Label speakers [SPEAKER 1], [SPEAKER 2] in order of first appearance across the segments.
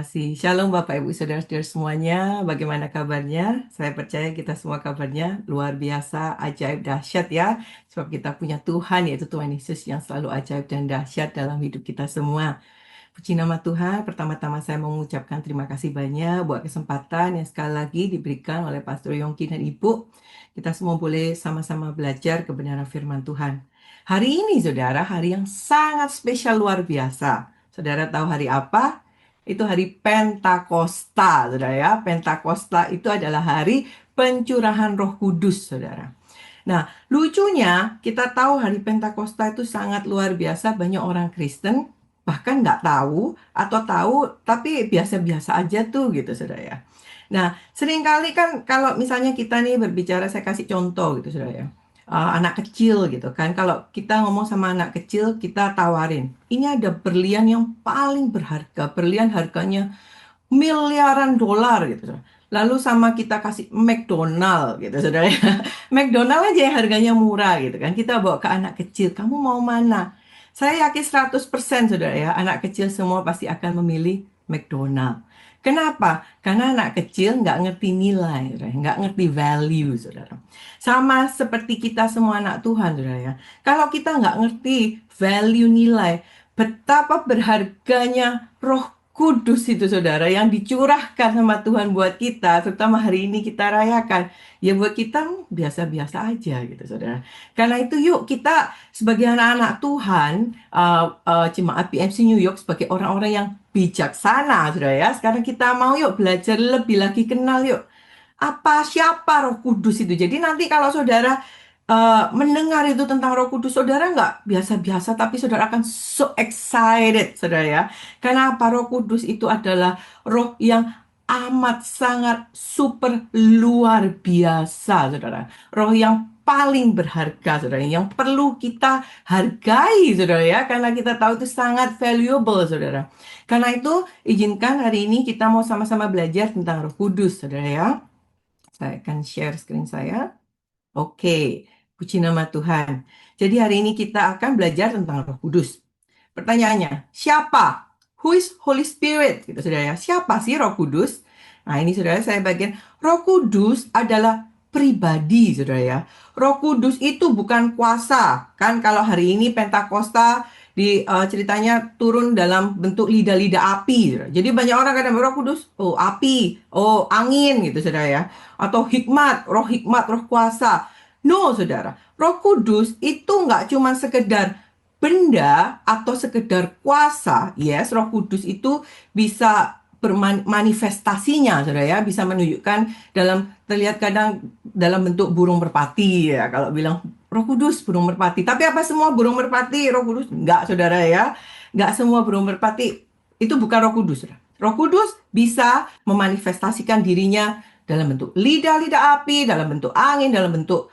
[SPEAKER 1] kasih. Shalom Bapak Ibu Saudara-saudara semuanya. Bagaimana kabarnya? Saya percaya kita semua kabarnya luar biasa, ajaib, dahsyat ya. Sebab kita punya Tuhan, yaitu Tuhan Yesus yang selalu ajaib dan dahsyat dalam hidup kita semua. Puji nama Tuhan. Pertama-tama saya mau mengucapkan terima kasih banyak buat kesempatan yang sekali lagi diberikan oleh Pastor Yongki dan Ibu. Kita semua boleh sama-sama belajar kebenaran firman Tuhan. Hari ini, saudara, hari yang sangat spesial luar biasa. Saudara tahu hari apa? Itu hari Pentakosta, saudara ya. Pentakosta itu adalah hari pencurahan Roh Kudus, saudara. Nah, lucunya kita tahu hari Pentakosta itu sangat luar biasa. Banyak orang Kristen bahkan nggak tahu atau tahu tapi biasa-biasa aja tuh gitu, saudara ya. Nah, seringkali kan kalau misalnya kita nih berbicara, saya kasih contoh gitu, saudara ya. Anak kecil gitu kan. Kalau kita ngomong sama anak kecil, kita tawarin. Ini ada berlian yang paling berharga. Berlian harganya miliaran dolar gitu. Saudara. Lalu sama kita kasih McDonald gitu, saudara ya. McDonald aja yang harganya murah gitu kan. Kita bawa ke anak kecil, kamu mau mana? Saya yakin 100% saudara ya, anak kecil semua pasti akan memilih McDonald. Kenapa? Karena anak kecil nggak ngerti nilai, saudara, nggak ngerti value, saudara. Sama seperti kita semua anak Tuhan, saudara ya. Kalau kita nggak ngerti value nilai, betapa berharganya Roh Kudus itu, saudara, yang dicurahkan sama Tuhan buat kita, terutama hari ini kita rayakan. Ya buat kita biasa-biasa aja gitu, saudara. Karena itu yuk kita sebagai anak-anak Tuhan, jemaat PMC New York, sebagai orang-orang yang bijaksana, saudara ya. Sekarang kita mau yuk belajar lebih lagi, kenal yuk siapa Roh Kudus itu. Jadi nanti kalau saudara mendengar itu tentang Roh Kudus, saudara nggak biasa-biasa, tapi saudara akan so excited, saudara ya. Karena apa? Roh Kudus itu adalah roh yang amat sangat super luar biasa, saudara. Roh yang paling berharga, saudara, yang perlu kita hargai, saudara ya, karena kita tahu itu sangat valuable, saudara. Karena itu, izinkan hari ini kita mau sama-sama belajar tentang Roh Kudus, saudara ya. Saya akan share screen saya. Oke, puji nama Tuhan. Jadi hari ini kita akan belajar tentang Roh Kudus. Pertanyaannya, siapa? Who is Holy Spirit? Gitu, saudara ya. Siapa sih Roh Kudus? Nah, ini saudara saya bagian. Roh Kudus adalah pribadi, saudara ya. Roh Kudus itu bukan kuasa. Kan kalau hari ini Pentakosta ceritanya turun dalam bentuk lidah-lidah api, saudara. Jadi banyak orang kadang Roh Kudus, oh api, oh angin gitu, saudara ya. Atau hikmat, roh kuasa. No, saudara. Roh Kudus itu nggak cuma sekedar benda atau sekedar kuasa. Yes, Roh Kudus itu bisa bermanifestasinya, saudara ya, bisa menunjukkan terlihat kadang dalam bentuk burung merpati ya. Kalau bilang Roh Kudus burung merpati, tapi apa semua burung merpati Roh Kudus? Enggak, saudara ya. Enggak semua burung merpati itu bukan Roh Kudus, saudara. Roh Kudus bisa memanifestasikan dirinya dalam bentuk lidah-lidah api, dalam bentuk angin, dalam bentuk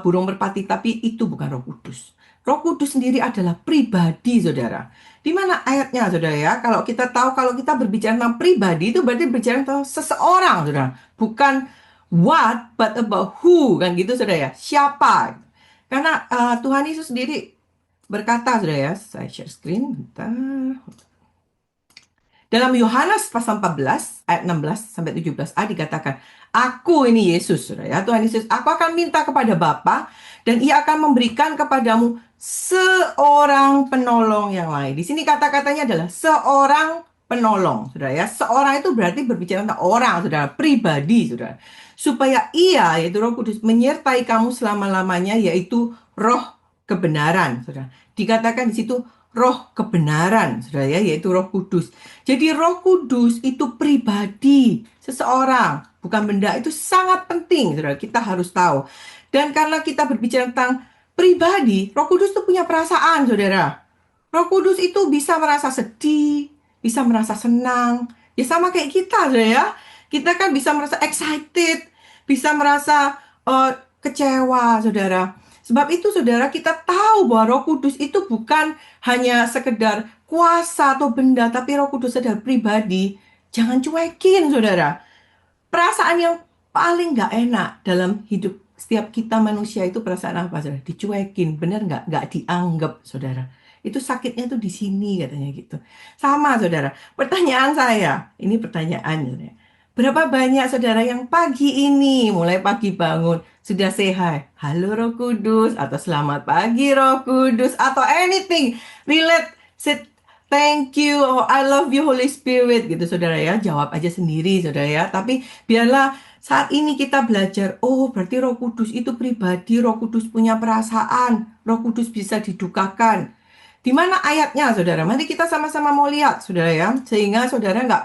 [SPEAKER 1] burung merpati, tapi itu bukan Roh Kudus. Roh Kudus sendiri adalah pribadi, saudara. Di mana ayatnya, saudara ya? Kalau kita tahu, kalau kita berbicara tentang pribadi, itu berarti berbicara tentang seseorang, saudara. Bukan what, but about who, kan gitu, saudara ya? Siapa? Karena Tuhan Yesus sendiri berkata, saudara ya, saya share screen, bentar. Dalam Yohanes pasal 14 ayat 16 sampai 17a dikatakan, aku ini Yesus, saudara ya, Tuhan Yesus, aku akan minta kepada Bapa dan ia akan memberikan kepadamu seorang penolong yang lain. Di sini kata-katanya adalah seorang penolong, saudara ya. Seorang itu berarti berbicara tentang orang, saudara, pribadi, saudara. Supaya ia, yaitu Roh Kudus, menyertai kamu selama-lamanya, yaitu roh kebenaran, saudara. Dikatakan di situ roh kebenaran, saudara ya, yaitu Roh Kudus. Jadi Roh Kudus itu pribadi seseorang, bukan benda. Itu sangat penting, saudara. Kita harus tahu. Dan karena kita berbicara tentang pribadi, Roh Kudus itu punya perasaan, saudara. Roh Kudus itu bisa merasa sedih, bisa merasa senang. Ya sama kayak kita, saudara ya. Kita kan bisa merasa excited, bisa merasa kecewa, saudara. Sebab itu, saudara, kita tahu bahwa Roh Kudus itu bukan hanya sekedar kuasa atau benda, tapi Roh Kudus adalah pribadi. Jangan cuekin, saudara. Perasaan yang paling nggak enak dalam hidup setiap kita manusia itu perasaan apa, saudara? Dicuekin, bener nggak? Nggak dianggap, saudara. Itu sakitnya tuh di sini katanya gitu. Sama saudara. Pertanyaan saya, ini pertanyaannya. Berapa banyak saudara yang pagi ini, mulai pagi bangun, sudah say hi, halo Roh Kudus, atau selamat pagi Roh Kudus, atau anything, relate, say thank you, or I love you Holy Spirit, gitu saudara ya. Jawab aja sendiri saudara ya. Tapi biarlah saat ini kita belajar, oh berarti Roh Kudus itu pribadi, Roh Kudus punya perasaan, Roh Kudus bisa didukakan. Di mana ayatnya, saudara? Mari kita sama-sama mau lihat, saudara ya, sehingga saudara nggak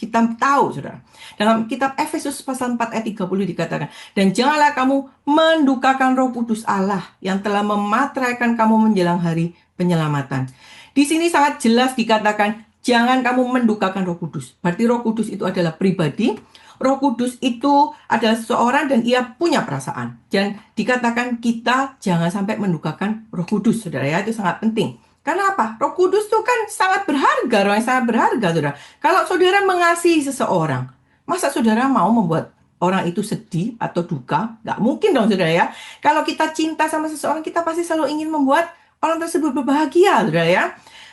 [SPEAKER 1] kita tahu, saudara. Dalam kitab Efesus pasal 4 ayat 30 dikatakan, dan janganlah kamu mendukakan Roh Kudus Allah yang telah memateraikan kamu menjelang hari penyelamatan. Di sini sangat jelas dikatakan, jangan kamu mendukakan Roh Kudus. Berarti Roh Kudus itu adalah pribadi. Roh Kudus itu adalah seseorang dan ia punya perasaan. Dan dikatakan kita jangan sampai mendukakan Roh Kudus, saudara ya. Itu sangat penting. Karena apa? Roh Kudus itu kan sangat berharga, roh yang sangat berharga, saudara. Kalau saudara mengasihi seseorang, masa saudara mau membuat orang itu sedih atau duka? Nggak mungkin dong, saudara ya. Kalau kita cinta sama seseorang, kita pasti selalu ingin membuat orang tersebut berbahagia, saudara ya.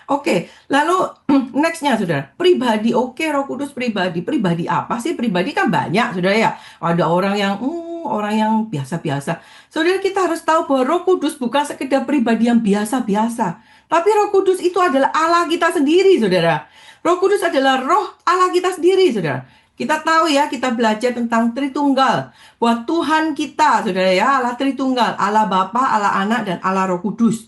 [SPEAKER 1] Oke, lalu nextnya saudara, pribadi. Oke, Roh Kudus pribadi. Pribadi apa sih? Pribadi kan banyak, saudara ya. Ada orang yang biasa-biasa. Saudara, kita harus tahu bahwa Roh Kudus bukan sekedar pribadi yang biasa-biasa. Tapi Roh Kudus itu adalah Allah kita sendiri, saudara. Roh Kudus adalah roh Allah kita sendiri, saudara. Kita tahu ya, kita belajar tentang Tritunggal. Bahwa Tuhan kita, saudara ya, Allah Tritunggal. Allah Bapa, Allah Anak, dan Allah Roh Kudus.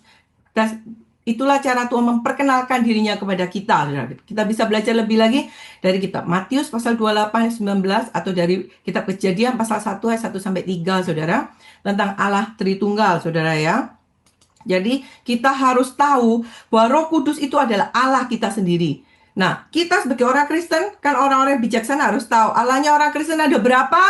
[SPEAKER 1] Dan itulah cara Tuhan memperkenalkan dirinya kepada kita. Kita bisa belajar lebih lagi dari kitab Matius pasal 28 ayat 19 atau dari kitab Kejadian pasal 1 ayat 1 sampai 3, saudara, tentang Allah Tritunggal, saudara ya. Jadi kita harus tahu bahwa Roh Kudus itu adalah Allah kita sendiri. Nah, kita sebagai orang Kristen, kan orang-orang bijaksana harus tahu Allahnya orang Kristen ada berapa?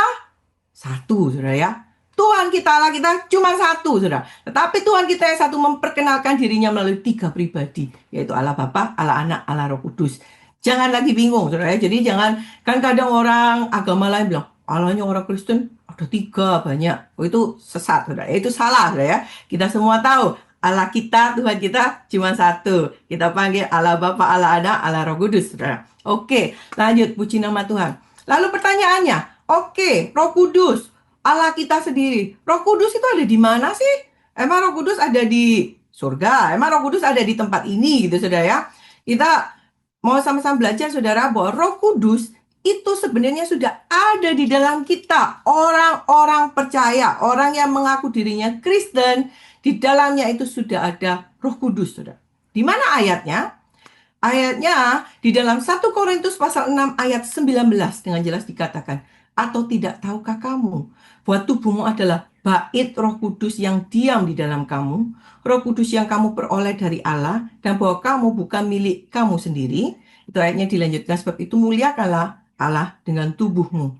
[SPEAKER 1] Satu, saudara ya. Tuhan kita, Allah kita cuma satu, saudara. Tetapi Tuhan kita yang satu memperkenalkan dirinya melalui 3 pribadi, yaitu Allah Bapa, Allah Anak, Allah Roh Kudus. Jangan lagi bingung, saudara ya. Jadi jangan, kan kadang orang agama lain bilang, Allahnya orang Kristen ada 3 banyak. Oh, itu sesat, saudara. Itu salah, saudara ya. Kita semua tahu Allah kita, Tuhan kita cuma satu. Kita panggil Allah Bapa, Allah Anak, Allah Roh Kudus, saudara. Oke, lanjut, puji nama Tuhan. Lalu pertanyaannya, oke, Roh Kudus, Allah kita sendiri. Roh Kudus itu ada di mana sih? Emang Roh Kudus ada di surga? Emang Roh Kudus ada di tempat ini gitu, saudara ya? Kita mau sama-sama belajar, saudara, bahwa Roh Kudus itu sebenarnya sudah ada di dalam kita. Orang-orang percaya, orang yang mengaku dirinya Kristen, di dalamnya itu sudah ada Roh Kudus, saudara. Di mana ayatnya? Ayatnya di dalam 1 Korintus pasal 6 ayat 19 dengan jelas dikatakan, atau tidak tahukah kamu bahwa tubuhmu adalah bait Roh Kudus yang diam di dalam kamu, Roh Kudus yang kamu peroleh dari Allah, dan bahwa kamu bukan milik kamu sendiri. Itu ayatnya dilanjutkan, sebab itu muliakanlah Allah dengan tubuhmu.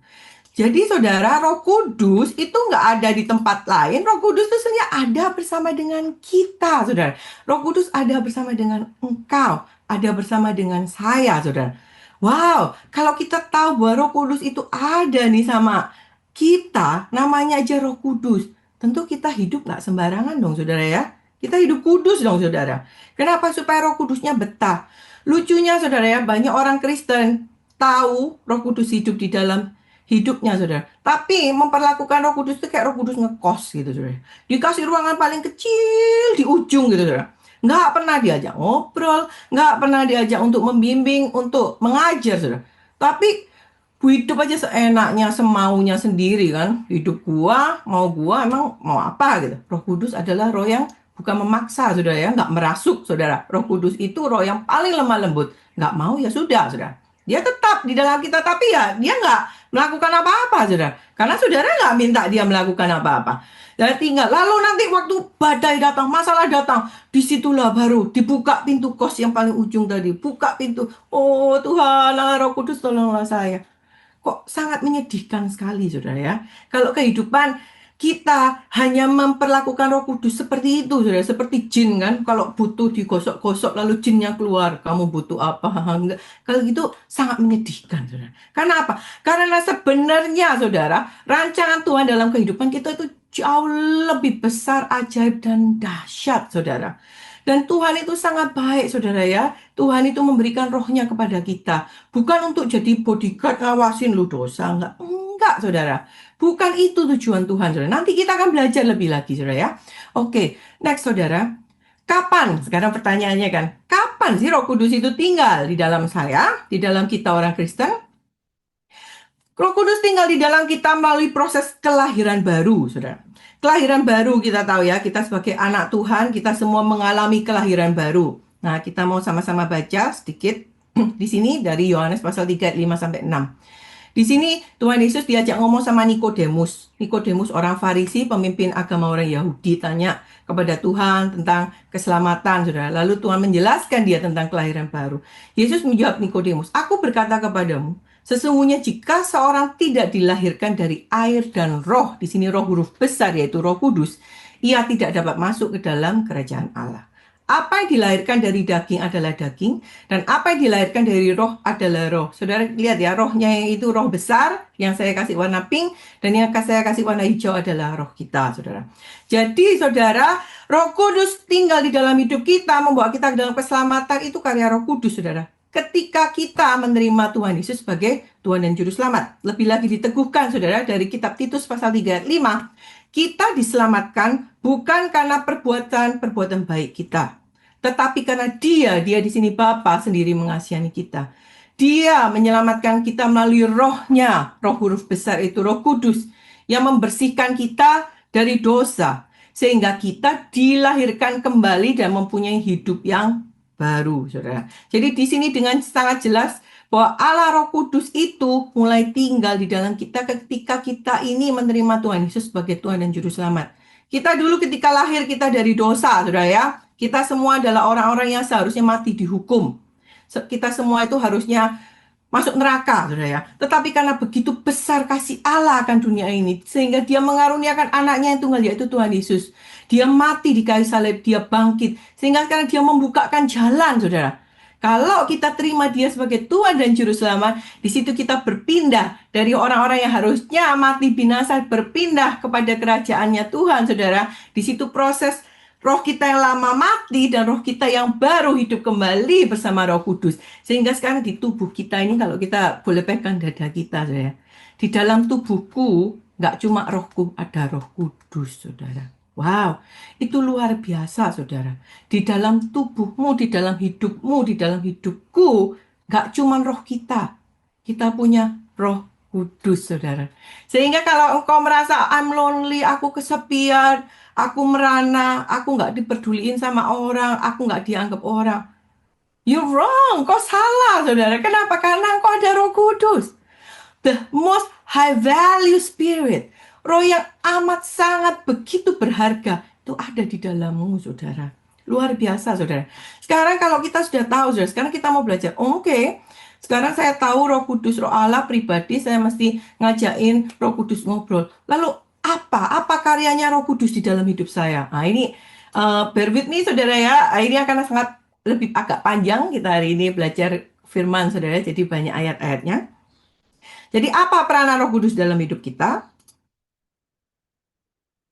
[SPEAKER 1] Jadi saudara, Roh Kudus itu nggak ada di tempat lain. Roh Kudus itu sebenarnya ada bersama dengan kita, saudara. Roh Kudus ada bersama dengan engkau, ada bersama dengan saya, saudara. Wow, kalau kita tahu bahwa Roh Kudus itu ada nih sama kita, namanya aja Roh Kudus. Tentu kita hidup nggak sembarangan dong, saudara ya. Kita hidup kudus dong, saudara. Kenapa? Supaya Roh Kudusnya betah. Lucunya, saudara ya, banyak orang Kristen tahu Roh Kudus hidup di dalam hidupnya, saudara. Tapi memperlakukan Roh Kudus itu kayak Roh Kudus ngekos gitu, saudara. Dikasih ruangan paling kecil di ujung gitu, saudara. Nggak pernah diajak ngobrol, nggak pernah diajak untuk membimbing, untuk mengajar, saudara. Tapi hidup aja seenaknya, semaunya sendiri kan. Hidup gua, emang mau apa gitu. Roh Kudus adalah roh yang bukan memaksa, saudara ya. Nggak merasuk, saudara. Roh Kudus itu roh yang paling lemah lembut. Nggak mau ya sudah, saudara. Dia tetap di dalam kita, tapi ya dia nggak melakukan apa-apa, saudara. Karena saudara nggak minta dia melakukan apa-apa. Dan tinggal, lalu nanti waktu badai datang, masalah datang, disitulah baru dibuka pintu kos yang paling ujung tadi. Buka pintu, oh Tuhan, Allah Roh Kudus tolonglah saya. Kok sangat menyedihkan sekali, saudara ya. Kalau kehidupan kita hanya memperlakukan Roh Kudus seperti itu, saudara. Seperti jin kan, kalau butuh digosok-gosok lalu jinnya keluar. Kamu butuh apa? Enggak. Kalau gitu sangat menyedihkan, saudara. Karena apa? Karena sebenarnya, saudara, rancangan Tuhan dalam kehidupan kita itu jauh lebih besar, ajaib, dan dahsyat, saudara. Dan Tuhan itu sangat baik, saudara ya. Tuhan itu memberikan rohnya kepada kita. Bukan untuk jadi bodyguard ngawasin lu dosa. Enggak, saudara. Bukan itu tujuan Tuhan, saudara. Nanti kita akan belajar lebih lagi, saudara ya. Oke, next, saudara. Kapan? Sekarang pertanyaannya kan, kapan sih Roh Kudus itu tinggal di dalam saya, di dalam kita orang Kristen? Roh Kudus tinggal di dalam kita melalui proses kelahiran baru, saudara. Kelahiran baru kita tahu ya, kita sebagai anak Tuhan, kita semua mengalami kelahiran baru. Nah, kita mau sama-sama baca sedikit di sini dari Yohanes pasal 3 ayat 5 sampai 6. Di sini Tuhan Yesus diajak ngomong sama Nikodemus. Nikodemus orang Farisi, pemimpin agama orang Yahudi, tanya kepada Tuhan tentang keselamatan, saudara. Lalu Tuhan menjelaskan dia tentang kelahiran baru. Yesus menjawab Nikodemus, "Aku berkata kepadamu, sesungguhnya jika seorang tidak dilahirkan dari air dan roh," di sini roh huruf besar yaitu Roh Kudus, "ia tidak dapat masuk ke dalam kerajaan Allah. Apa yang dilahirkan dari daging adalah daging, dan apa yang dilahirkan dari roh adalah roh." Saudara lihat ya, rohnya yang itu roh besar, yang saya kasih warna pink, dan yang saya kasih warna hijau adalah roh kita, saudara. Jadi, saudara, Roh Kudus tinggal di dalam hidup kita, membawa kita ke dalam keselamatan, itu karya Roh Kudus, saudara. Ketika kita menerima Tuhan Yesus sebagai Tuhan dan Juru Selamat. Lebih lagi diteguhkan, saudara, dari kitab Titus pasal 3 ayat 5. Kita diselamatkan bukan karena perbuatan baik kita, tetapi karena dia di sini Bapa sendiri mengasihi kita. Dia menyelamatkan kita melalui rohnya, roh huruf besar itu Roh Kudus, yang membersihkan kita dari dosa, sehingga kita dilahirkan kembali dan mempunyai hidup yang baru, saudara. Jadi di sini dengan sangat jelas bahwa Allah Roh Kudus itu mulai tinggal di dalam kita ketika kita ini menerima Tuhan Yesus sebagai Tuhan dan Juru Selamat. Kita dulu ketika lahir kita dari dosa, saudara ya. Kita semua adalah orang-orang yang seharusnya mati dihukum. Kita semua itu harusnya masuk neraka, saudara ya. Tetapi karena begitu besar kasih Allah akan dunia ini, sehingga dia mengaruniakan anaknya yang tunggal, yaitu Tuhan Yesus. Dia mati di kayu salib, dia bangkit. Sehingga sekarang dia membukakan jalan, saudara. Kalau kita terima dia sebagai Tuhan dan Juru Selamat, di situ kita berpindah dari orang-orang yang harusnya mati binasa, berpindah kepada kerajaannya Tuhan, saudara. Di situ proses roh kita yang lama mati dan roh kita yang baru hidup kembali bersama Roh Kudus. Sehingga sekarang di tubuh kita ini, kalau kita boleh pegang dada kita, saudara. Di dalam tubuhku, nggak cuma rohku, ada Roh Kudus, saudara. Wow, itu luar biasa, saudara. Di dalam tubuhmu, di dalam hidupmu, di dalam hidupku, nggak cuma roh kita. Kita punya Roh Kudus, saudara. Sehingga kalau engkau merasa I'm lonely, aku kesepian, aku merana, aku nggak diperduliin sama orang, aku nggak dianggap orang, you're wrong, kau salah, saudara. Kenapa? Karena engkau ada Roh Kudus. The most high value spirit. Roh yang amat sangat begitu berharga. Itu ada di dalammu, saudara. Luar biasa, saudara. Sekarang kalau kita sudah tahu, saudara. Sekarang kita mau belajar. Oke. Sekarang saya tahu Roh Kudus, Roh Allah pribadi. Saya mesti ngajakin Roh Kudus ngobrol. Lalu apa karyanya Roh Kudus di dalam hidup saya? Nah ini, bear with me, saudara ya. Ini akan sangat lebih agak panjang. Kita hari ini belajar firman, saudara. Jadi banyak ayat-ayatnya. Jadi apa peranan Roh Kudus dalam hidup kita?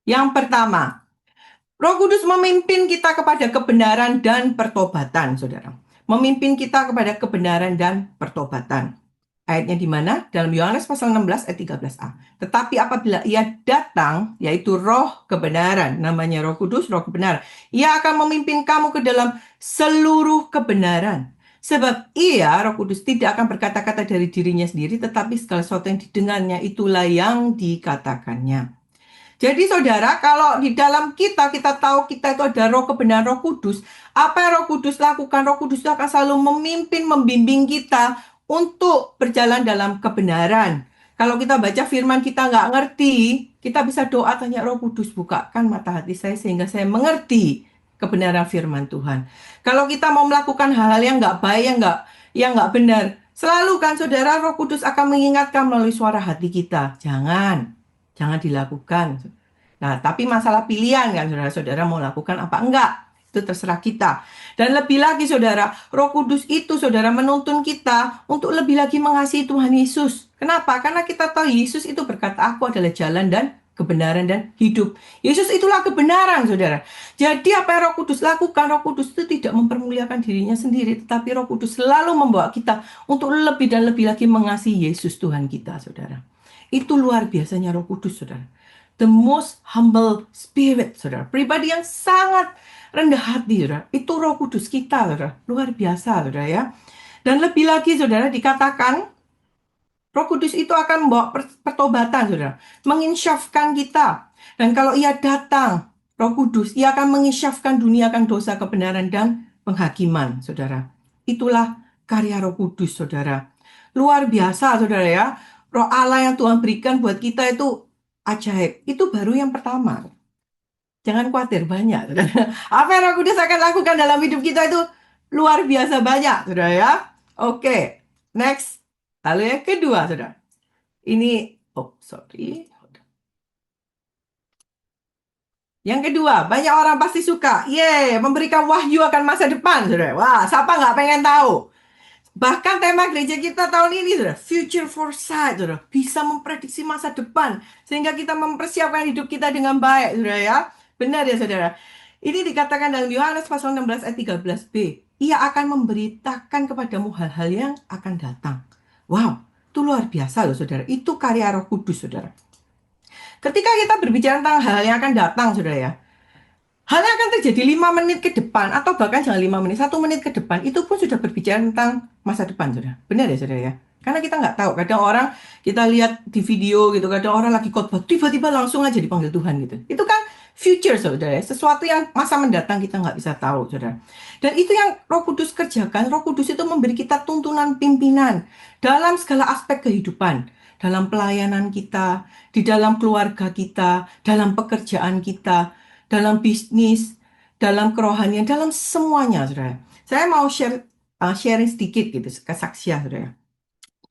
[SPEAKER 1] Yang pertama, Roh Kudus memimpin kita kepada kebenaran dan pertobatan, saudara. Memimpin kita kepada kebenaran dan pertobatan. Ayatnya di mana? Dalam Yohanes pasal 16 ayat 13a. Tetapi apabila ia datang, yaitu roh kebenaran, namanya Roh Kudus, roh kebenaran, ia akan memimpin kamu ke dalam seluruh kebenaran. Sebab ia, Roh Kudus, tidak akan berkata-kata dari dirinya sendiri, tetapi segala sesuatu yang didengarnya itulah yang dikatakannya. Jadi saudara, kalau di dalam kita tahu kita itu ada roh kebenaran, Roh Kudus. Apa yang Roh Kudus lakukan? Roh Kudus itu akan selalu memimpin, membimbing kita untuk berjalan dalam kebenaran. Kalau kita baca firman kita nggak ngerti, kita bisa doa tanya Roh Kudus, bukakan mata hati saya sehingga saya mengerti kebenaran firman Tuhan. Kalau kita mau melakukan hal-hal yang nggak baik, yang nggak benar, selalu kan saudara, Roh Kudus akan mengingatkan melalui suara hati kita. Jangan dilakukan. Nah, tapi masalah pilihan kan, saudara-saudara mau lakukan apa enggak. Itu terserah kita. Dan lebih lagi, saudara, Roh Kudus itu, saudara, menuntun kita untuk lebih lagi mengasihi Tuhan Yesus. Kenapa? Karena kita tahu Yesus itu berkata, aku adalah jalan dan kebenaran, dan hidup. Yesus itulah kebenaran, saudara. Jadi apa yang Roh Kudus lakukan, Roh Kudus itu tidak mempermuliakan dirinya sendiri, tetapi Roh Kudus selalu membawa kita untuk lebih dan lebih lagi mengasihi Yesus Tuhan kita, saudara. Itu luar biasanya Roh Kudus, saudara. The most humble spirit, saudara. Pribadi yang sangat rendah hati, saudara. Itu Roh Kudus kita, saudara. Luar biasa, saudara ya. Dan lebih lagi, saudara, dikatakan Roh Kudus itu akan membawa pertobatan, saudara. Menginsyafkan kita. Dan kalau ia datang, Roh Kudus, ia akan menginsyafkan dunia akan dosa, kebenaran, dan penghakiman, saudara. Itulah karya Roh Kudus, saudara. Luar biasa, saudara ya. Roh Allah yang Tuhan berikan buat kita itu ajaib. Itu baru yang pertama. Jangan khawatir, banyak, saudara. Apa yang Roh Kudus akan lakukan dalam hidup kita itu luar biasa banyak, saudara ya. Oke, next. Lalu yang kedua, saudara. Ini, oh sorry. Yang kedua, banyak orang pasti suka. Yeay, memberikan wahyu akan masa depan, saudara. Wah, siapa nggak pengen tahu? Bahkan tema gereja kita tahun ini, saudara, future foresight, saudara, bisa memprediksi masa depan sehingga kita mempersiapkan hidup kita dengan baik, saudara ya. Benar ya, saudara. Ini dikatakan dalam Yohanes pasal 16 ayat 13b. Ia akan memberitakan kepadamu hal-hal yang akan datang. Wow, itu luar biasa loh, saudara. Itu karya Roh Kudus, saudara. Ketika kita berbicara tentang hal yang akan datang, saudara ya, hal yang akan terjadi 5 menit ke depan, atau bahkan jangan 5 menit, 1 menit ke depan, itu pun sudah berbicara tentang masa depan, saudara. Benar ya, saudara ya? Karena kita nggak tahu, kadang orang, kita lihat di video gitu, kadang orang lagi khotbah, tiba-tiba langsung aja dipanggil Tuhan gitu. Itu kan future, saudara ya. Sesuatu yang masa mendatang kita nggak bisa tahu, saudara. Dan itu yang Roh Kudus kerjakan. Roh Kudus itu memberi kita tuntunan pimpinan dalam segala aspek kehidupan. Dalam pelayanan kita, di dalam keluarga kita, dalam pekerjaan kita, dalam bisnis, dalam kerohanian, dalam semuanya, saudara. Saya mau sharing sedikit gitu, kesaksian, saudara.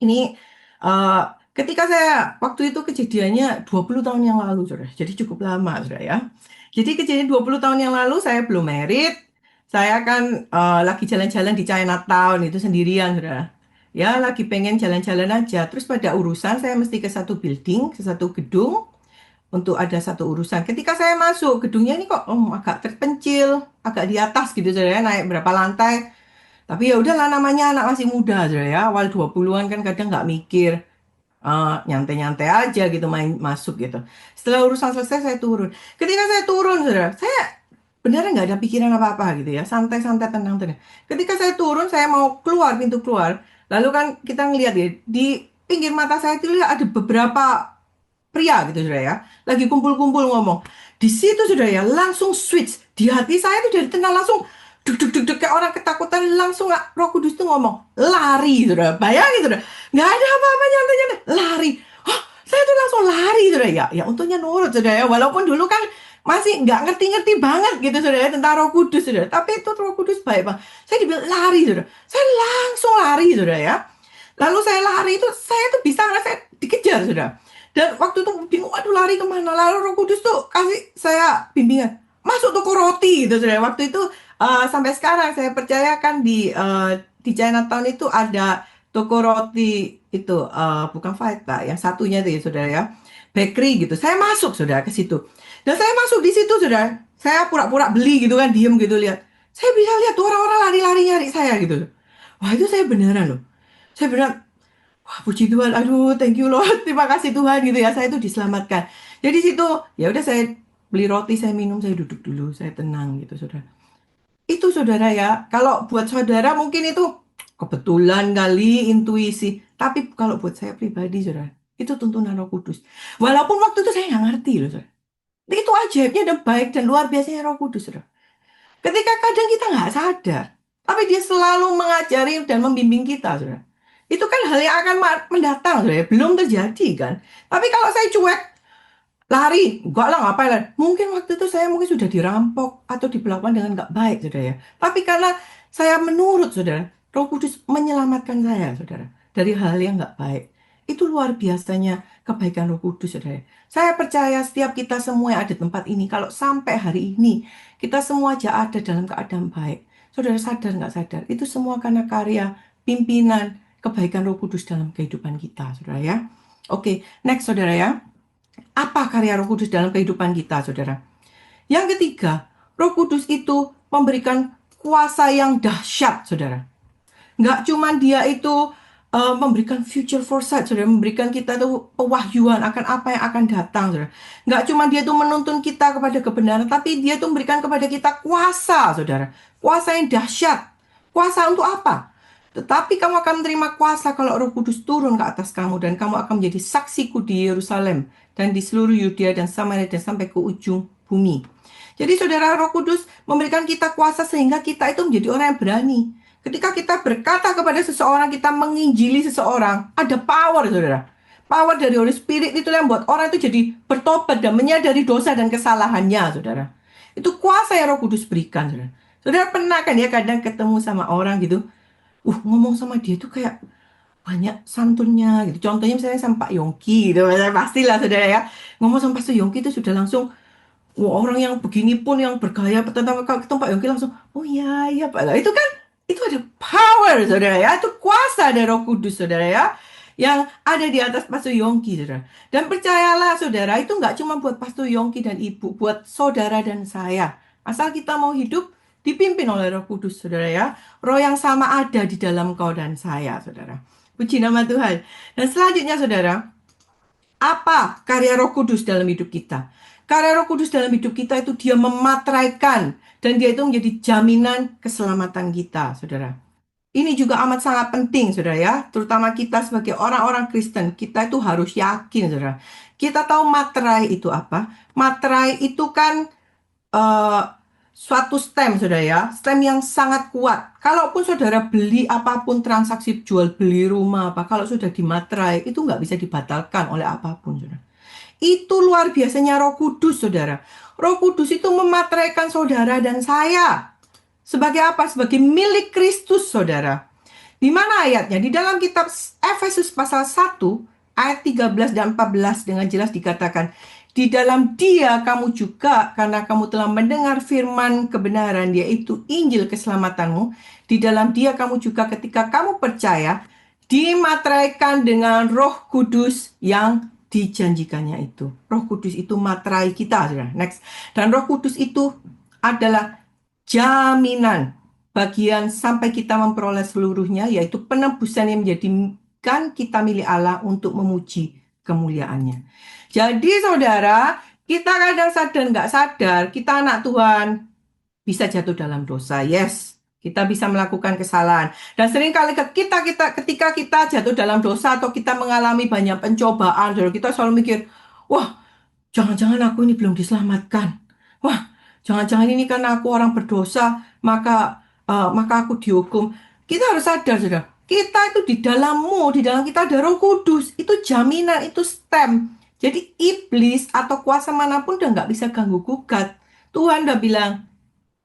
[SPEAKER 1] Ini uh, ketika saya, waktu itu kejadiannya 20 tahun yang lalu, saudara. Jadi cukup lama, saudara ya. Jadi kejadian 20 tahun yang lalu, saya belum married. Saya kan lagi jalan-jalan di Chinatown, itu sendirian, saudara. Ya, lagi pengen jalan-jalan aja. Terus pada urusan, saya mesti ke satu building, ke satu gedung, untuk ada satu urusan. Ketika saya masuk, gedungnya ini kok agak terpencil, agak di atas gitu, saudara, naik berapa lantai. Tapi ya udahlah, namanya anak masih muda, saudara ya. Awal 20-an kan kadang nggak mikir, nyantai-nyantai aja gitu, main masuk gitu. Setelah urusan selesai, saya turun. Ketika saya turun, saudara, saya beneran nggak ada pikiran apa-apa gitu ya. Santai-santai, tenang-tenang. Ketika saya turun, saya mau keluar, pintu keluar. Lalu kan kita ngeliat ya, di pinggir mata saya itu lihat ada beberapa pria gitu, saudara ya, lagi kumpul-kumpul ngomong. Di situ, saudara ya, langsung switch di hati saya itu, dari tenang langsung duk duk duk duk, kayak orang ketakutan, langsung Roh Kudus tuh ngomong lari, saudara. Bayangin, saudara, nggak ada apa-apa, nyantai-nyantai lari. Hah, saya tuh langsung lari, saudara ya. Ya untungnya nurut, saudara ya, walaupun dulu kan masih nggak ngerti-ngerti banget gitu, saudara ya, tentang Roh Kudus, saudara. Tapi itu Roh Kudus baik, Bang. Saya dibilang lari, saudara. Saya langsung lari, saudara ya. Lalu saya lari itu, saya tuh bisa ngerasa dikejar, saudara. Dan waktu itu bingung, aduh lari kemana. Lalu Roh Kudus tuh kasih saya bimbingan, masuk toko roti gitu, saudara. Waktu itu sampai sekarang saya percaya kan di Chinatown itu ada toko roti itu, bukan Fight Pak, yang satunya itu ya, saudara ya, bakery gitu. Saya masuk, saudara, ke situ. Dan saya masuk di situ, saudara. Saya pura-pura beli gitu kan, diem gitu lihat. Saya bisa lihat tuh orang-orang lari-lari nyari saya gitu. Wah, itu saya beneran loh. Saya beneran, wah, puji Tuhan, aduh, thank you Lord, terima kasih Tuhan gitu ya, saya itu diselamatkan. Jadi situ, ya udah, saya beli roti, saya minum, saya duduk dulu, saya tenang gitu, saudara. Itu, saudara ya, kalau buat saudara mungkin itu kebetulan kali, intuisi. Tapi kalau buat saya pribadi, saudara, itu tuntunan Roh Kudus. Walaupun waktu itu saya nggak ngerti loh, saudara. Itu ajaibnya dan baik dan luar biasanya Roh Kudus, saudara. Ketika kadang kita nggak sadar, tapi dia selalu mengajari dan membimbing kita, saudara. Itu kan hal yang akan mendatang, saudara. Belum terjadi kan. Tapi kalau saya cuek, lari, enggak lah, ngapain lah. Mungkin waktu itu saya mungkin sudah dirampok atau diperlakukan dengan nggak baik, saudara ya. Tapi karena saya menurut, saudara, Roh Kudus menyelamatkan saya, saudara, dari hal yang nggak baik. Itu luar biasanya kebaikan Roh Kudus, saudara. Saya percaya setiap kita semua yang ada di tempat ini, kalau sampai hari ini, kita semua aja ada dalam keadaan baik. Saudara sadar nggak sadar? Itu semua karena karya, pimpinan, kebaikan Roh Kudus dalam kehidupan kita, saudara ya. Oke, next, saudara ya. Apa karya Roh Kudus dalam kehidupan kita, saudara? Yang ketiga, Roh Kudus itu memberikan kuasa yang dahsyat, saudara. Nggak cuman dia itu memberikan future foresight, saudara, memberikan kita tuh pewahyuan akan apa yang akan datang, saudara. Nggak cuman dia tuh menuntun kita kepada kebenaran, tapi dia tuh memberikan kepada kita kuasa, saudara. Kuasa yang dahsyat. Kuasa untuk apa? Tetapi kamu akan menerima kuasa kalau Roh Kudus turun ke atas kamu dan kamu akan menjadi saksiku di Yerusalem dan di seluruh Yudea dan Samaria dan sampai ke ujung bumi. Jadi saudara, Roh Kudus memberikan kita kuasa sehingga kita itu menjadi orang yang berani. Ketika kita berkata kepada seseorang, kita menginjili seseorang, ada power, saudara. Power dari Holy Spirit itu yang buat orang itu jadi bertobat dan menyadari dosa dan kesalahannya, saudara. Itu kuasa yang Roh Kudus berikan, saudara. Saudara pernah kan ya kadang ketemu sama orang gitu, ngomong sama dia tuh kayak banyak santunnya gitu. Contohnya misalnya sama Pak Yongki gitu, pastilah saudara ya. Ngomong sama Pastor Yongki itu sudah langsung, wah, orang yang begini pun yang bergaya tentang ketemu Pak Yongki langsung, oh iya iya Pak. Lah, itu kan itu ada power, saudara ya. Itu kuasa dari Roh Kudus, saudara ya, yang ada di atas Pastor Yongki, saudara. Dan percayalah saudara, itu nggak cuma buat Pastor Yongki dan Ibu, buat saudara dan saya. Asal kita mau hidup dipimpin oleh Roh Kudus, saudara ya. Roh yang sama ada di dalam kau dan saya, saudara. Puji nama Tuhan. Dan selanjutnya, saudara, apa karya Roh Kudus dalam hidup kita? Karya Roh Kudus dalam hidup kita itu dia memateraikan dan dia itu menjadi jaminan keselamatan kita, saudara. Ini juga amat sangat penting, saudara ya. Terutama kita sebagai orang-orang Kristen, kita itu harus yakin, saudara. Kita tahu materai itu apa? Materai itu kan eh, suatu stem, saudara ya. Stem yang sangat kuat. Kalaupun saudara beli apapun transaksi jual beli rumah apa, kalau sudah dimaterai itu nggak bisa dibatalkan oleh apapun, saudara. Itu luar biasanya Roh Kudus, saudara. Roh Kudus itu memateraikan saudara dan saya. Sebagai apa? Sebagai milik Kristus, saudara. Di mana ayatnya? Di dalam kitab Efesus pasal 1, ayat 13 dan 14 dengan jelas dikatakan, di dalam dia kamu juga, karena kamu telah mendengar firman kebenaran, yaitu Injil keselamatanmu, di dalam dia kamu juga ketika kamu percaya, dimateraikan dengan Roh Kudus yang dijanjikannya itu. Roh Kudus itu materai kita, saudara. Next. Dan Roh Kudus itu adalah jaminan bagian sampai kita memperoleh seluruhnya, yaitu penebusan yang menjadikan kita milik Allah untuk memuji kemuliaannya. Jadi saudara, kita kadang sadar nggak sadar, kita anak Tuhan bisa jatuh dalam dosa. Yes, kita bisa melakukan kesalahan. Dan seringkali ketika kita jatuh dalam dosa atau kita mengalami banyak pencobaan, saudara, kita selalu mikir, wah, jangan-jangan aku ini belum diselamatkan. Wah, jangan-jangan ini karena aku orang berdosa, maka aku dihukum. Kita harus sadar, saudara. Kita itu di dalam kita ada Roh Kudus. Itu jaminan, itu stem. Jadi iblis atau kuasa manapun udah nggak bisa ganggu gugat. Tuhan udah bilang,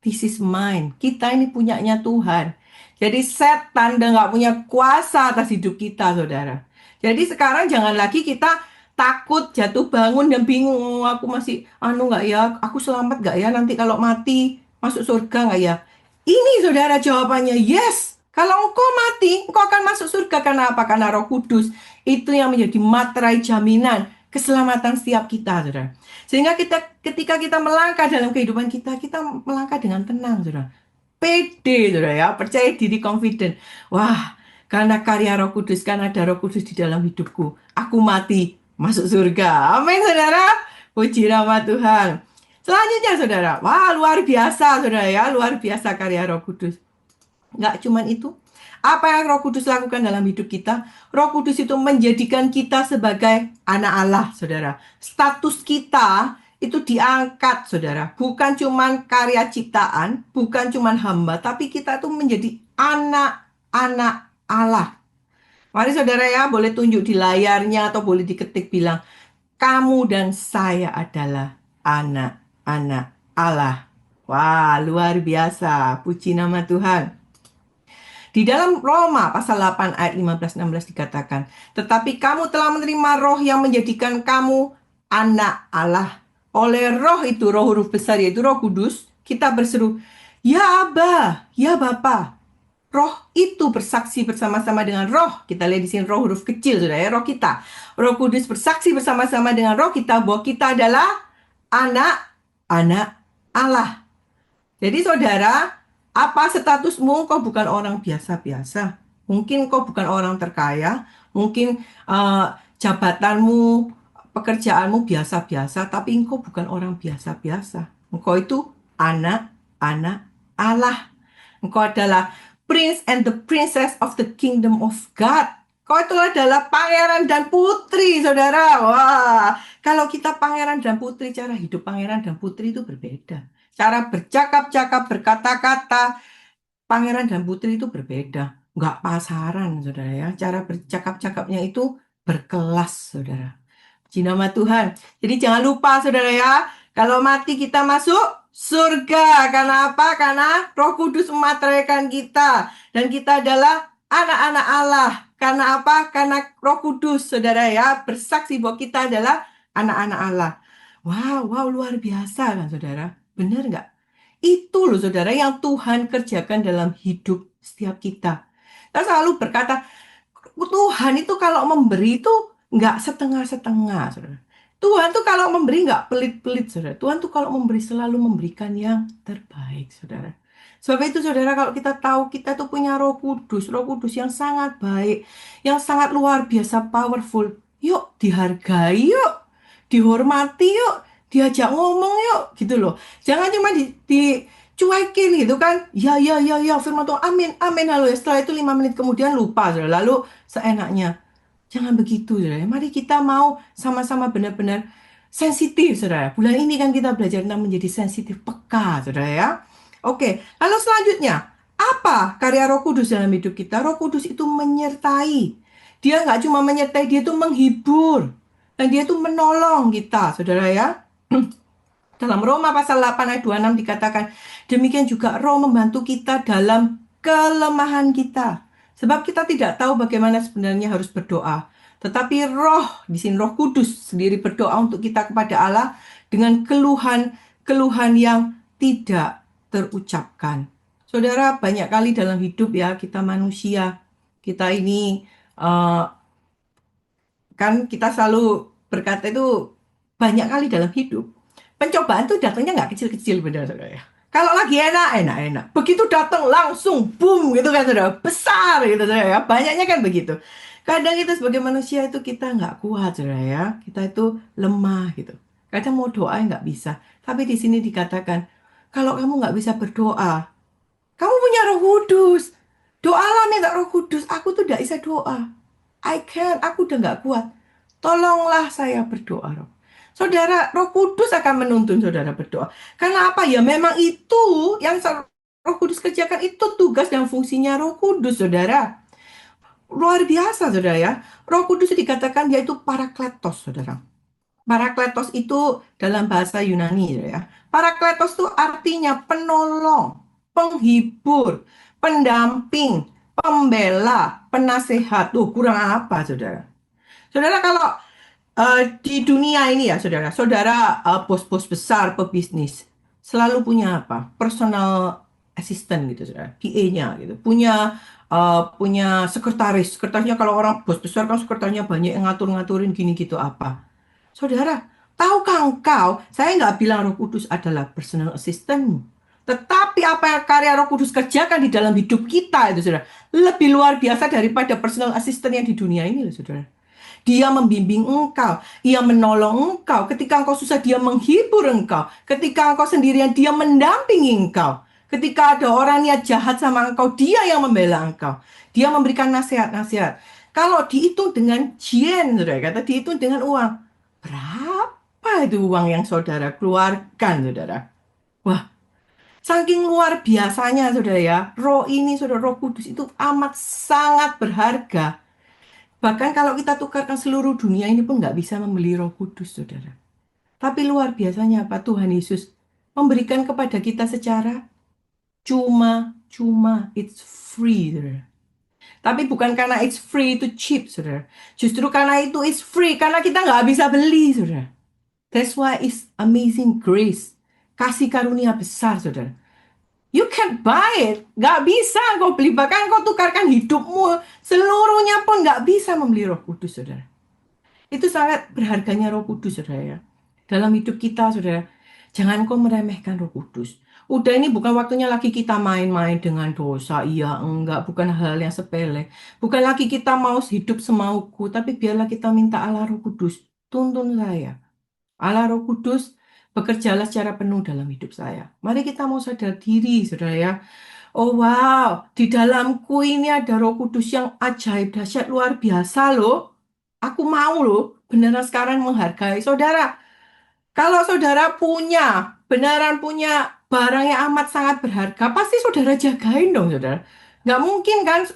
[SPEAKER 1] this is mine. Kita ini punyanya Tuhan. Jadi setan udah nggak punya kuasa atas hidup kita, saudara. Jadi sekarang jangan lagi kita takut jatuh bangun dan bingung, "Oh, aku masih nggak ya, aku selamat nggak ya nanti kalau mati masuk surga nggak ya?" Ini saudara jawabannya yes. Kalau engkau mati, engkau akan masuk surga. Karena apa? Karena Roh Kudus itu yang menjadi materai jaminan keselamatan setiap kita, saudara. Sehingga ketika kita melangkah dalam kehidupan kita, kita melangkah dengan tenang, saudara. Pede, saudara ya, percaya diri, confident. Wah, karena karya Roh Kudus, karena ada Roh Kudus di dalam hidupku, aku mati masuk surga. Amin, saudara. Puji nama Tuhan. Selanjutnya, saudara. Wah, luar biasa, saudara ya. Luar biasa karya Roh Kudus. Nggak cuman itu. Apa yang Roh Kudus lakukan dalam hidup kita? Roh Kudus itu menjadikan kita sebagai anak Allah, saudara. Status kita itu diangkat, saudara. Bukan cuman karya ciptaan, bukan cuman hamba, tapi kita tuh menjadi anak-anak Allah. Mari saudara ya, boleh tunjuk di layarnya atau boleh diketik bilang, kamu dan saya adalah anak-anak Allah. Wah, luar biasa. Puji nama Tuhan. Di dalam Roma pasal 8 ayat 15-16 dikatakan, tetapi kamu telah menerima roh yang menjadikan kamu anak Allah. Oleh roh itu, roh huruf besar yaitu Roh Kudus, kita berseru, ya Aba, ya Bapa. roh itu bersaksi bersama-sama dengan roh. Kita lihat di sini roh huruf kecil, sudah ya, roh kita. Roh Kudus bersaksi bersama-sama dengan roh kita bahwa kita adalah anak-anak Allah. Jadi saudara, apa statusmu? Kau bukan orang biasa-biasa. Mungkin kau bukan orang terkaya, mungkin jabatanmu, pekerjaanmu biasa-biasa, tapi engkau bukan orang biasa-biasa. Engkau itu anak-anak Allah. Engkau adalah Prince and the Princess of the Kingdom of God. Kau itu adalah pangeran dan putri, saudara. Wah, kalau kita pangeran dan putri, cara hidup pangeran dan putri itu berbeda. Cara bercakap-cakap, berkata-kata, pangeran dan putri itu berbeda. Nggak pasaran, saudara ya. Cara bercakap-cakapnya itu berkelas, saudara. Puji nama Tuhan. Jadi jangan lupa, saudara ya. Kalau mati kita masuk surga. Karena apa? Karena Roh Kudus memateraikan kita. Dan kita adalah anak-anak Allah. Karena apa? Karena Roh Kudus, saudara ya, bersaksi bahwa kita adalah anak-anak Allah. Wow, wow, luar biasa kan, saudara? Benar nggak? Itu loh, saudara, yang Tuhan kerjakan dalam hidup setiap kita. Kita selalu berkata, Tuhan itu kalau memberi itu nggak setengah-setengah, saudara. Tuhan tuh kalau memberi nggak pelit-pelit, saudara. Tuhan tuh kalau memberi selalu memberikan yang terbaik, saudara. Sebab itu, saudara, kalau kita tahu kita tuh punya Roh Kudus yang sangat baik, yang sangat luar biasa powerful. Yuk dihargai, yuk dihormati, yuk diajak ngomong, yuk gitu loh. Jangan cuma dicuekin gitu kan. Ya, ya, ya, ya, firman Tuhan, amin, amin, halo ya. Setelah itu 5 menit kemudian lupa, saudara. Lalu seenaknya. Jangan begitu, saudara. Mari kita mau sama-sama benar-benar sensitif, saudara. Bulan ini kan kita belajar tentang menjadi sensitif, peka, saudara ya. Oke, lalu selanjutnya, apa karya Roh Kudus dalam hidup kita? Roh Kudus itu menyertai. Dia nggak cuma menyertai, dia itu menghibur. Dan dia itu menolong kita, saudara ya. Dalam Roma pasal 8 ayat 26 dikatakan, demikian juga Roh membantu kita dalam kelemahan kita. Sebab kita tidak tahu bagaimana sebenarnya harus berdoa. Tetapi Roh, di sini Roh Kudus sendiri berdoa untuk kita kepada Allah dengan keluhan yang tidak terucapkan. Saudara, banyak kali dalam hidup ya, kita manusia, kita ini kan kita selalu berkata itu banyak kali dalam hidup. Pencobaan tuh datangnya nggak kecil-kecil, benar saudara ya. Kalau lagi enak, enak-enak. Begitu datang langsung boom gitu kan saudara, besar gitu saudara ya. Banyaknya kan begitu. Kadang kita sebagai manusia itu kita nggak kuat saudara ya. Kita itu lemah gitu. Kadang mau doa nggak bisa. Tapi di sini dikatakan, kalau kamu nggak bisa berdoa, kamu punya Roh Kudus. Doalah minta Roh Kudus. Aku tuh nggak bisa doa. Aku udah nggak kuat. Tolonglah saya berdoa, Roh. Saudara, Roh Kudus akan menuntun saudara berdoa. Karena apa ya? Memang itu yang Roh Kudus kerjakan, itu tugas dan fungsinya Roh Kudus, saudara. Luar biasa, saudara ya. Roh Kudus dikatakan dia itu parakletos, saudara. Parakletos itu dalam bahasa Yunani, ya. Parakletos itu artinya penolong, penghibur, pendamping, pembela, penasehat. Tuh, kurang apa, saudara? Saudara, kalau di dunia ini ya, saudara, saudara bos-bos besar pebisnis selalu punya apa? Personal assistant gitu, saudara, PA-nya gitu. Punya sekretaris. Sekretarisnya kalau orang bos besar kan sekretarisnya banyak yang ngatur-ngaturin gini gitu apa. Saudara, tahukah engkau, saya nggak bilang Roh Kudus adalah personal assistant. Tetapi apa yang karya Roh Kudus kerjakan di dalam hidup kita itu, saudara, lebih luar biasa daripada personal assistant yang di dunia ini, loh, saudara. Dia membimbing engkau, ia menolong engkau. Ketika engkau susah, dia menghibur engkau. Ketika engkau sendirian, dia mendampingi engkau. Ketika ada orang niat jahat sama engkau, dia yang membela engkau. Dia memberikan nasihat-nasihat. Kalau dihitung dengan yen, saudara, kata dihitung dengan uang. Berapa itu uang yang saudara keluarkan, saudara? Wah, saking luar biasanya, saudara ya. Roh ini, saudara, Roh Kudus itu amat sangat berharga. Bahkan kalau kita tukarkan seluruh dunia ini pun nggak bisa membeli Roh Kudus, saudara. Tapi luar biasanya apa? Tuhan Yesus memberikan kepada kita secara cuma-cuma. It's free, saudara. Tapi bukan karena it's free itu cheap, saudara. Justru karena itu it's free, karena kita nggak bisa beli, saudara. That's why it's amazing grace. Kasih karunia besar, saudara. You can't buy it. Nggak bisa kau beli. Bahkan kau tukarkan hidupmu seluruhnya pun nggak bisa membeli Roh Kudus, saudara. Itu sangat berharganya Roh Kudus, saudara ya. Dalam hidup kita, saudara. Jangan kau meremehkan Roh Kudus. Udah, ini bukan waktunya lagi kita main-main dengan dosa. Iya, enggak. Bukan hal yang sepele. Bukan lagi kita mau hidup semauku. Tapi biarlah kita minta Allah Roh Kudus. Tuntun saya. Allah Roh Kudus, bekerjalah secara penuh dalam hidup saya. Mari kita mau sadar diri, saudara ya. Oh wow, di dalamku ini ada Roh Kudus yang ajaib, dahsyat, luar biasa loh. Aku mau loh, beneran sekarang menghargai saudara. Kalau saudara punya, beneran punya barang yang amat sangat berharga, pasti saudara jagain dong, saudara. Nggak mungkin kan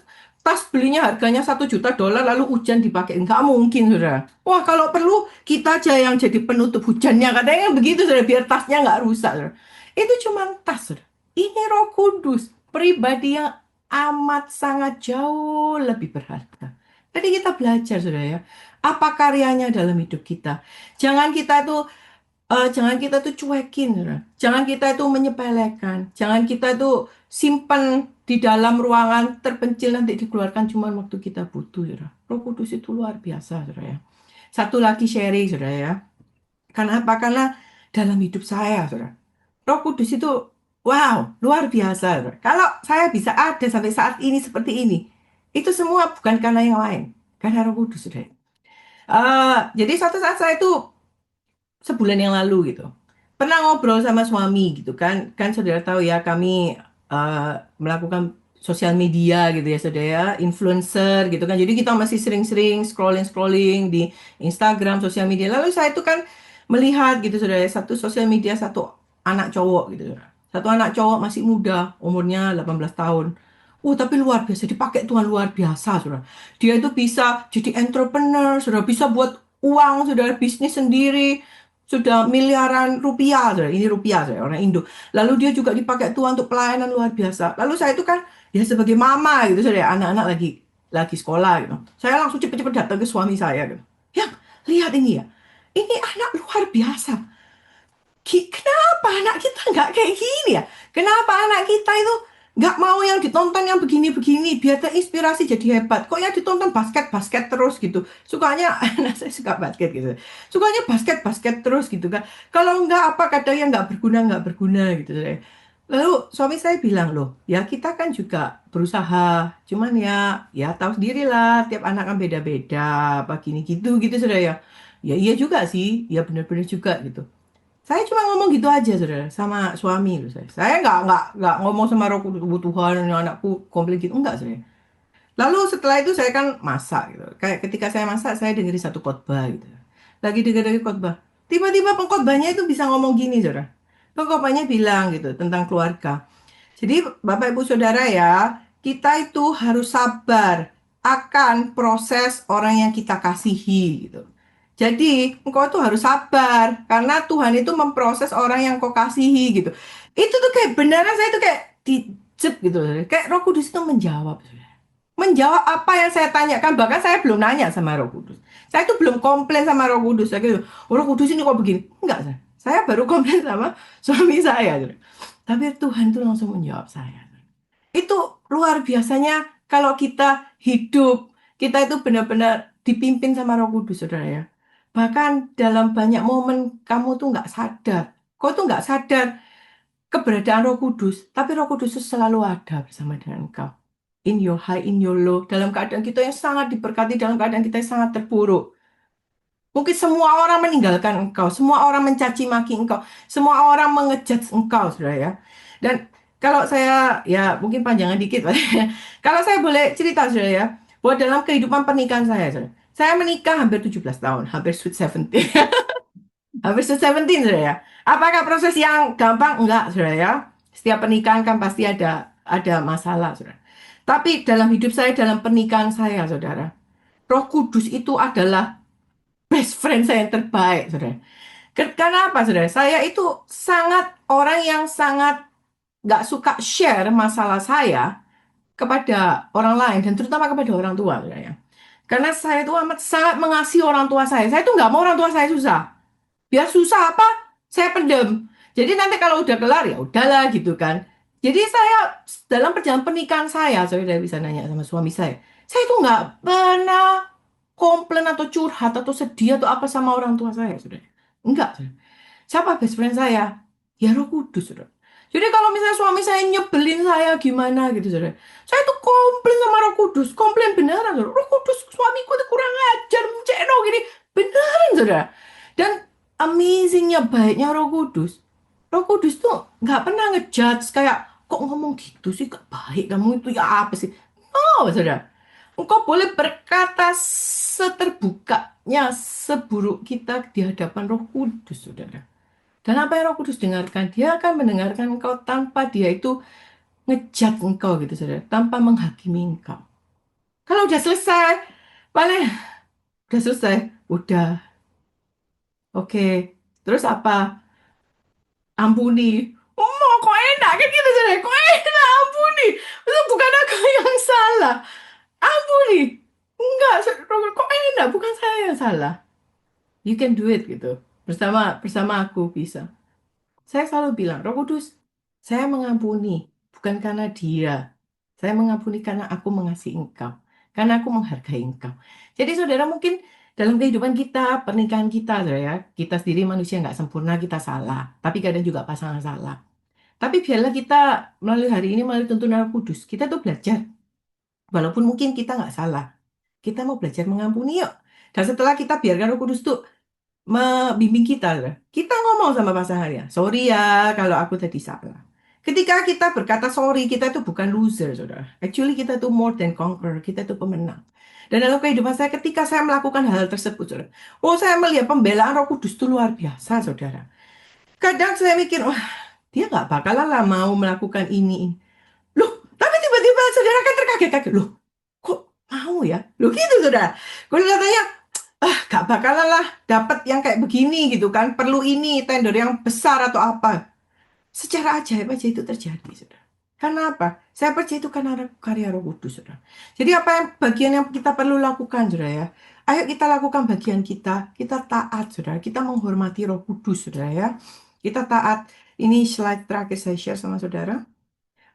[SPEAKER 1] tas belinya harganya 1 juta dolar lalu hujan dipakai. Nggak mungkin, saudara. Wah, kalau perlu kita aja yang jadi penutup hujannya. Katanya begitu, saudara, biar tasnya nggak rusak, saudara. Itu cuma tas, saudara. Ini Roh Kudus, pribadi yang amat sangat jauh lebih berharga. Jadi kita belajar, saudara ya. Apa karyanya dalam hidup kita? Jangan kita tuh jangan kita tuh cuekin, saudara. Jangan kita itu menyepelekan. Jangan kita itu simpan di dalam ruangan terpencil nanti dikeluarkan cuma waktu kita butuh, saudara. Roh Kudus itu luar biasa, saudara ya. Satu lagi sharing, saudara ya. Karena apa? Karena dalam hidup saya, saudara. Roh Kudus itu, wow, luar biasa, saudara. Kalau saya bisa ada sampai saat ini seperti ini, itu semua bukan karena yang lain. Karena Roh Kudus, saudara. Jadi suatu saat saya itu sebulan yang lalu gitu. Pernah ngobrol sama suami gitu kan. Kan saudara tahu ya kami melakukan sosial media gitu ya saudara ya, influencer gitu kan. Jadi kita masih sering-sering scrolling-scrolling di Instagram, sosial media. Lalu saya itu kan melihat gitu saudara ya, satu sosial media satu anak cowok gitu saudara. Satu anak cowok masih muda, umurnya 18 tahun. Tapi luar biasa, dipakai Tuhan luar biasa, saudara. Dia itu bisa jadi entrepreneur, saudara. Bisa buat uang, saudara. Bisnis sendiri sudah miliaran rupiah, saudara. Ini rupiah, saudara, orang Indo. Lalu dia juga dipakai Tuhan untuk pelayanan luar biasa. Lalu saya itu kan ya sebagai mama gitu, saudara, anak-anak lagi sekolah gitu. Saya langsung cepet-cepet datang ke suami saya gitu. Ya, lihat ini ya. Ini anak luar biasa. Kenapa anak kita nggak kayak gini ya? Kenapa anak kita itu nggak mau yang ditonton yang begini-begini biar terinspirasi jadi hebat? Kok yang ditonton basket-basket terus gitu? Sukanya, anak saya suka basket gitu. Sukanya basket-basket terus gitu kan. Kalau nggak apa kadang yang nggak berguna gitu. Lalu suami saya bilang loh, ya kita kan juga berusaha, cuman ya tahu sendirilah, tiap anak kan beda-beda, apa gini gitu gitu sudah ya. Ya iya juga sih, ya benar-benar juga gitu. Saya cuma ngomong gitu aja, saudara, sama suami loh saya. Saya nggak ngomong sama roh kebutuhan anakku komplain gitu, enggak saya. Lalu setelah itu saya kan masak gitu. Kayak ketika saya masak, saya dengerin satu khotbah gitu. Lagi dengerin khotbah. Tiba-tiba pengkhotbahnya itu bisa ngomong gini, saudara. Pengkhotbahnya bilang gitu tentang keluarga. Jadi Bapak Ibu Saudara ya, kita itu harus sabar akan proses orang yang kita kasihi gitu. Jadi engkau tuh harus sabar karena Tuhan itu memproses orang yang kau kasihi gitu. Itu tuh kayak beneran saya tuh kayak dijep gitu. Kayak Roh Kudus itu menjawab. Menjawab apa yang saya tanyakan, bahkan saya belum nanya sama Roh Kudus. Saya tuh belum komplain sama Roh Kudus. Saya gitu, Roh Kudus ini kok begini? Enggak, saya baru komplain sama suami saya. Tapi Tuhan tuh langsung menjawab saya. Itu luar biasanya kalau kita hidup, kita itu benar-benar dipimpin sama Roh Kudus, saudara ya. Bahkan dalam banyak momen kamu tuh nggak sadar. Kau tuh nggak sadar keberadaan Roh Kudus, tapi Roh Kudus itu selalu ada bersama dengan engkau. In your high, in your low, dalam keadaan kita yang sangat diberkati, dalam keadaan kita yang sangat terpuruk. Mungkin semua orang meninggalkan engkau, semua orang mencaci maki engkau, semua orang mengejudge engkau, saudara ya. Dan kalau saya, ya mungkin panjangan dikit, Pak. Kalau saya boleh cerita, saudara ya, bahwa dalam kehidupan pernikahan saya, saudara, saya menikah hampir 17 tahun, hampir sweet 17. Hampir sweet 17, saudara ya. Apakah proses yang gampang? Enggak, saudara ya. Setiap pernikahan kan pasti ada masalah, saudara. Tapi dalam hidup saya, dalam pernikahan saya, saudara, Roh Kudus itu adalah best friend saya yang terbaik, saudara. Karena apa, saudara? Saya itu sangat orang yang sangat nggak suka share masalah saya kepada orang lain dan terutama kepada orang tua, saudara ya. Karena saya itu amat sangat mengasihi orang tua saya. Saya itu nggak mau orang tua saya susah. Biar susah apa? Saya pendem. Jadi nanti kalau udah kelar ya udahlah gitu kan. Jadi saya dalam perjalanan pernikahan saya bisa nanya sama suami saya itu nggak pernah komplain atau curhat atau sedih atau apa sama orang tua saya, saudara. Enggak, saudara. Siapa best friend saya? Ya Roh Kudus, saudara. Jadi kalau misalnya suami saya nyebelin saya gimana gitu, saudara. Saya tuh komplain sama Roh Kudus, komplain beneran, saudara. Roh Kudus, suamiku tuh kurang ajar, mencekno gini. Beneran, saudara. Dan amazingnya baiknya Roh Kudus. Roh Kudus tuh nggak pernah ngejudge kayak kok ngomong gitu sih, gak baik kamu itu ya apa sih? Oh, saudara. Engkau boleh berkata seterbukanya, seburuk kita di hadapan Roh Kudus, saudara. Dan apa yang Roh Kudus dengarkan? Dia akan mendengarkan engkau tanpa dia itu ngejat engkau gitu, saudara. Tanpa menghakimi engkau. Kalau udah selesai, paling udah selesai. Udah, oke. Terus apa? Ampuni. Oh, kok enak kan gitu, saudara. Kok enak, ampuni. Itu bukan aku yang salah. Ampuni. Enggak, kok enak, bukan saya yang salah. You can do it gitu. Bersama bersama aku bisa. Saya selalu bilang, Roh Kudus, saya mengampuni bukan karena dia. Saya mengampuni karena aku mengasihi engkau. Karena aku menghargai engkau. Jadi saudara mungkin dalam kehidupan kita, pernikahan kita, saudara ya, kita sendiri manusia nggak sempurna, kita salah. Tapi kadang juga pasangan salah. Tapi biarlah kita melalui hari ini, melalui tuntunan Roh Kudus, kita tuh belajar. Walaupun mungkin kita nggak salah. Kita mau belajar mengampuni yuk. Dan setelah kita biarkan Roh Kudus tuh membimbing kita, saudara. Kita ngomong sama pasangannya, sorry ya kalau aku tadi salah. Ketika kita berkata sorry, kita itu bukan loser, saudara. Actually kita itu more than conqueror, kita itu pemenang. Dan dalam kehidupan saya, ketika saya melakukan hal tersebut, saudara, oh saya melihat pembelaan Roh Kudus itu luar biasa, saudara. Kadang saya mikir, wah dia nggak bakalan lah mau melakukan ini. Loh, tapi tiba-tiba saudara kan terkaget-kaget. Loh, kok mau ya? Loh gitu, saudara. Gue katanya, gak bakalan lah dapat yang kayak begini gitu kan. Perlu ini tender yang besar atau apa. Secara ajaib aja itu terjadi, saudara. Karena apa? Saya percaya itu karena karya Roh Kudus, saudara. Jadi apa yang bagian yang kita perlu lakukan, saudara ya? Ayo kita lakukan bagian kita. Kita taat, saudara. Kita menghormati Roh Kudus, saudara ya. Kita taat. Ini slide terakhir saya share sama saudara.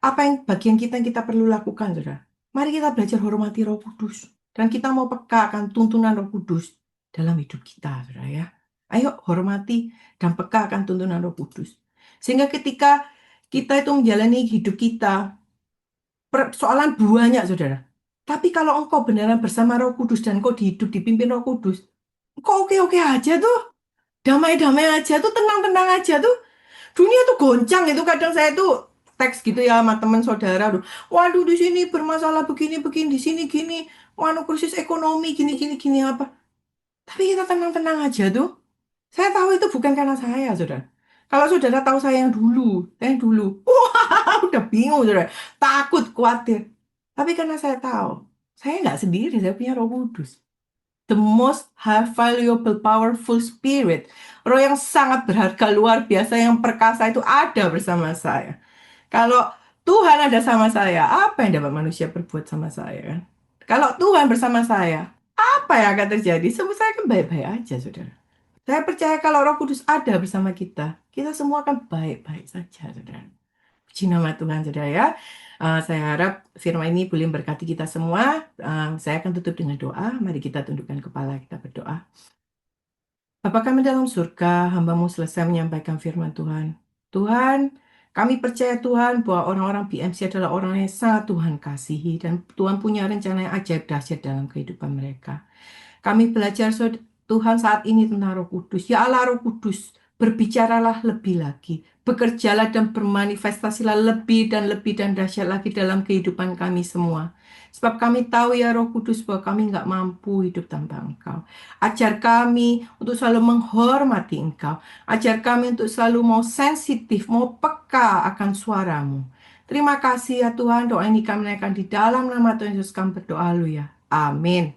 [SPEAKER 1] Apa yang bagian kita yang kita perlu lakukan, saudara? Mari kita belajar hormati Roh Kudus. Dan kita mau peka akan tuntunan Roh Kudus dalam hidup kita, saudara ya. Ayo hormati dan peka akan tuntunan Roh Kudus. Sehingga ketika kita itu menjalani hidup kita, persoalan banyak, saudara. Tapi kalau engkau beneran bersama Roh Kudus dan engkau hidup dipimpin Roh Kudus, engkau oke-oke aja tuh. Damai-damai aja tuh, tenang-tenang aja tuh. Dunia tuh goncang itu kadang saya tuh teks gitu ya sama teman saudara. Waduh di sini bermasalah begini-begini, di sini gini, waduh krisis ekonomi gini-gini apa. Tapi kita tenang-tenang aja tuh. Saya tahu itu bukan karena saya, saudara. Kalau saudara tahu saya yang dulu, wah udah bingung, saudara. Takut, khawatir. Tapi karena saya tahu, saya nggak sendiri, saya punya Roh Kudus. The most high valuable powerful spirit. Roh yang sangat berharga luar biasa yang perkasa itu ada bersama saya. Kalau Tuhan ada sama saya, apa yang dapat manusia berbuat sama saya kan? Kalau Tuhan bersama saya, apa yang akan terjadi? Semua saya kan baik-baik aja, saudara. Saya percaya kalau Roh Kudus ada bersama kita semua akan baik-baik saja, saudara. Puji nama Tuhan, saudara ya. Saya harap firman ini boleh memberkati kita semua. Saya akan tutup dengan doa. Mari kita tundukkan kepala, kita berdoa. Bapa kami dalam surga, hamba-Mu selesai menyampaikan firman Tuhan. Tuhan, kami percaya Tuhan bahwa orang-orang BMC adalah orang yang sangat Tuhan kasihi dan Tuhan punya rencana yang ajaib dahsyat dalam kehidupan mereka. Kami belajar Tuhan saat ini tentang Roh Kudus. Ya Allah Roh Kudus, berbicaralah lebih lagi. Bekerjalah dan bermanifestasilah lebih dan dahsyat lagi dalam kehidupan kami semua. Sebab kami tahu ya Roh Kudus bahwa kami nggak mampu hidup tanpa Engkau. Ajar kami untuk selalu menghormati Engkau. Ajar kami untuk selalu mau sensitif, mau peka akan suaramu. Terima kasih ya Tuhan. Doa ini kami naikkan di dalam nama Tuhan Yesus kami berdoa. Haleluya. Amin.